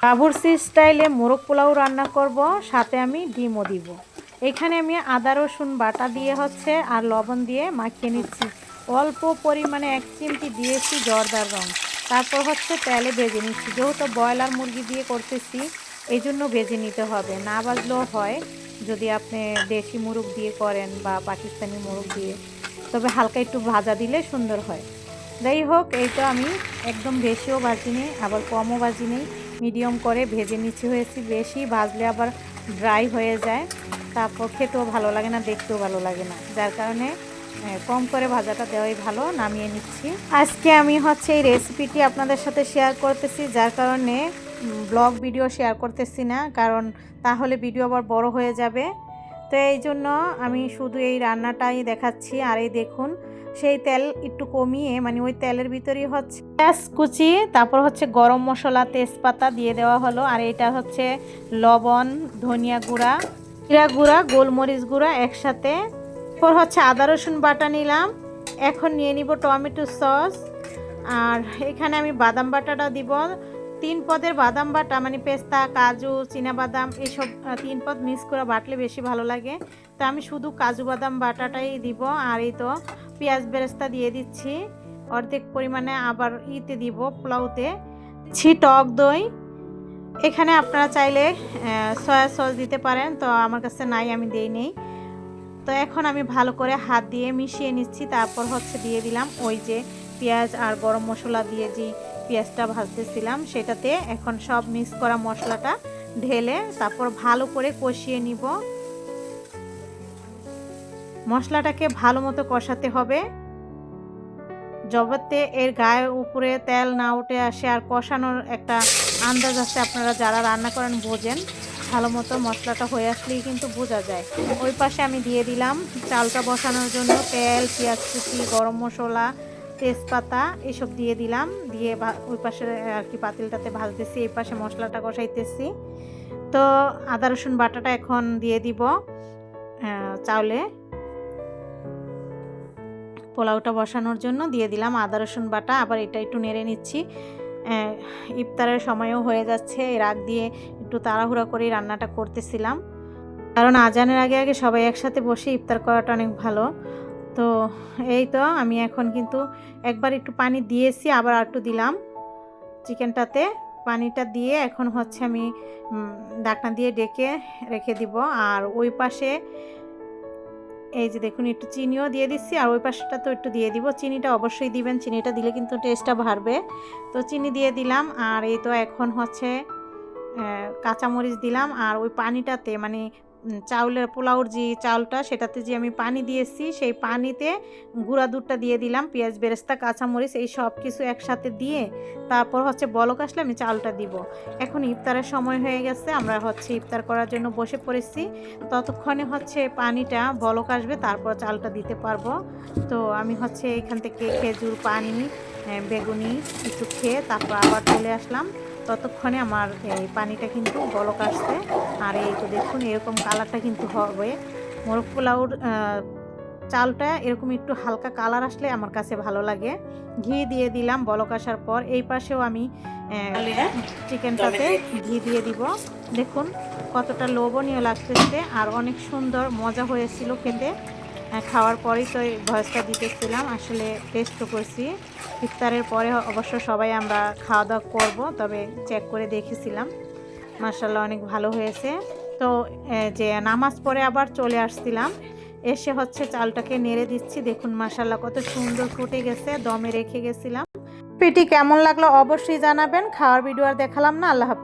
বাবুর্চি স্টাইলে মোরগ পোলাও রান্না করব, সাথে আমি ডিমও দিব। এখানে আমি আদা রসুন বাটা দিয়ে আর লবণ দিয়ে মাখিয়ে নিচ্ছি। অল্প পরিমাণে 1 চিমটি দিয়েছি জর্দার রং। তারপর তেলে ভেজে নিচ্ছি। যেহেতু ব্রয়লার মুরগি দিয়ে করতেছি, এই জন্য ভেজে নিতে হবে, না ভাজলেও হয় যদি আপনি দেশি মুরগ দিয়ে করেন বা পাকিস্তানি মুরগ দিয়ে, তবে হালকা একটু ভাজা দিলে সুন্দর হয়। যাই হোক, এইটা আমি একদম বেশিও ভাজি নেই আবার কমও ভাজি নেই, মিডিয়াম করে ভেজে নিচ্ছি হয়েছি। বেশি ভাজলে আবার ড্রাই হয়ে যায়, তারপর খেতেও ভালো লাগে না, দেখতেও ভালো লাগে না, যার কারণে কম করে ভাজাটা দেওয়াই ভালো। নামিয়ে নিচ্ছি। আজকে আমি এই রেসিপিটি আপনাদের সাথে শেয়ার করতেছি, যার কারণে ব্লগ ভিডিও শেয়ার করতেছি না, কারণ তাহলে ভিডিও আবার বড় হয়ে যাবে। তো এই জন্য আমি শুধু এই রান্নাটাই দেখাচ্ছি। আর এই দেখুন, সেই তেল একটু কমিয়ে, মানে ওই তেলের ভিতরেই পেঁয়াজ কুচি, তারপর গরম মশলা তেজপাতা দিয়ে দেওয়া হলো। আর এটা লবণ, ধনিয়া গুঁড়া, জিরা গুঁড়া, গোলমরিচ গুঁড়া একসাথে। এরপর আদা রসুন বাটা নিলাম। এখন নিয়ে নিব টমেটো সস। আর এখানে আমি বাদাম বাটাটা দিব। 3 পদের বাদাম বাটা, মানে পেস্তা, কাজু, চীনাবাদাম, এইসব 3 পদ মিক্স করে বাটলে বেশি ভালো লাগে। তো আমি শুধু কাজু বাদাম বাটাটাই দিব। আর এই তো পেঁয়াজ বেরেস্তা দিয়ে দিচ্ছি অর্ধেক পরিমাণে। আবার দিব পোলাওতে টক দই। এখানে আপনারা চাইলে সয়া সস দিতে পারেন, তো আমার কাছে নাই, আমি দেই নেই। তো এখন আমি ভালো করে হাত দিয়ে মিশিয়ে নিচ্ছি। তারপর দিয়ে দিলাম ওই যে পেঁয়াজ আর গরম মশলা দিয়ে যে পেঁয়াজটা ভাজতেছিলাম, সেটাতে এখন সব মিক্স করা মশলাটা ঢেলে তারপর ভালো করে কষিয়ে নিব। মশলাটাকে ভালো মতো কষাতে হবে, যতক্ষণ এর গায়ে উপরে তেল না উঠে আসে। আর কষানোর একটা আন্দাজ আছে, আপনারা যারা রান্না করেন বোঝেন। ভালো মতো মশলাটা হয়ে আসলেই কিন্তু বোঝা যায়। ওই পাশে আমি দিয়ে দিলাম চালটা বসানোর জন্য তেল, পেঁয়াজ কুচি, গরম মশলা, তেজপাতা এসব দিয়ে দিলাম। দিয়ে ওই পাশে আর কি পাতিলটাতে ভাজতেছি, এই পাশে মশলাটা কষাইতেছি। তো আদা রসুন বাটাটা এখন দিয়ে দিব চাউলে। পোলাওটা বসানোর জন্য দিয়ে দিলাম আদা রসুন বাটা। আবার এটা একটু নেড়ে নিচ্ছি। ইফতারের সময়ও হয়ে যাচ্ছে, এর আগ দিয়ে একটু তাড়াহুড়া করে রান্নাটা করতেছিলাম, কারণ আজানের আগে আগে সবাই একসাথে বসে ইফতার করাটা অনেক ভালো। তো এই তো আমি এখন কিন্তু একবার একটু পানি দিয়েছি, আবার একটু দিলাম চিকেনটাতে। পানিটা দিয়ে এখন আমি ঢাকনা দিয়ে ডেকে রেখে দিব। আর ওই পাশে এই যে দেখুন, একটু চিনিও দিয়ে দিচ্ছি। আর ওই পাশটা তো একটু দিয়ে দিব। চিনিটা অবশ্যই দিবেন, চিনিটা দিলে কিন্তু টেস্টটা বাড়বে। তো চিনি দিয়ে দিলাম। আর এই তো এখন কাঁচামরিচ দিলাম। আর ওই পানিটাতে, মানে চাউলের পোলাওর যে চাউলটা, সেটাতে যে আমি পানি দিয়েছি, সেই পানিতে গুঁড়া দুধটা দিয়ে দিলাম। পেঁয়াজ বেরেস্তা, কাঁচামরিচ এই সব কিছু একসাথে দিয়ে তারপর বলক আসলে আমি চাউলটা দিব। এখন ইফতারের সময় হয়ে গেছে, আমরা ইফতার করার জন্য বসে পড়েছি। ততক্ষণে পানিটা বলক আসবে, তারপর চালটা দিতে পারবো। তো আমি এখান থেকে খেজুর পানি, বেগুনি কিছু খেয়ে তারপর আবার চলে আসলাম। ততক্ষণে আমার এই পানিটা কিন্তু বলক আসছে। আর এই তো দেখুন, এরকম কালারটা কিন্তু হবে। মোরগ পোলাওর চালটা এরকম একটু হালকা কালার আসলে আমার কাছে ভালো লাগে। ঘি দিয়ে দিলাম বলক আসার পর। এই পাশেও আমি চিকেনটাতে ঘি দিয়ে দিব। দেখুন কতটা লোভনীয় লাগতেছে, আর অনেক সুন্দর মজা হয়েছিল খেতে। খাওয়ার পরেই তো ভয়েসটা দিতেছিলাম, আসলে টেস্টও করছি। ইফতারের পরে অবশ্য সবাই আমরা খাওয়া দাওয়া করবো, তবে চেক করে দেখেছিলাম, মাশাআল্লাহ অনেক ভালো হয়েছে। তো যে নামাজ পড়ে আবার চলে আসছিলাম, এসে চালটাকে নেড়ে দিচ্ছি। দেখুন মাশাআল্লাহ কত সুন্দর ফুটে গেছে, দমে রেখে গেছিলাম। পেটি কেমন লাগলো অবশ্যই জানাবেন। খাওয়ার ভিডিও আর দেখালাম না। আল্লাহ হাফেজ।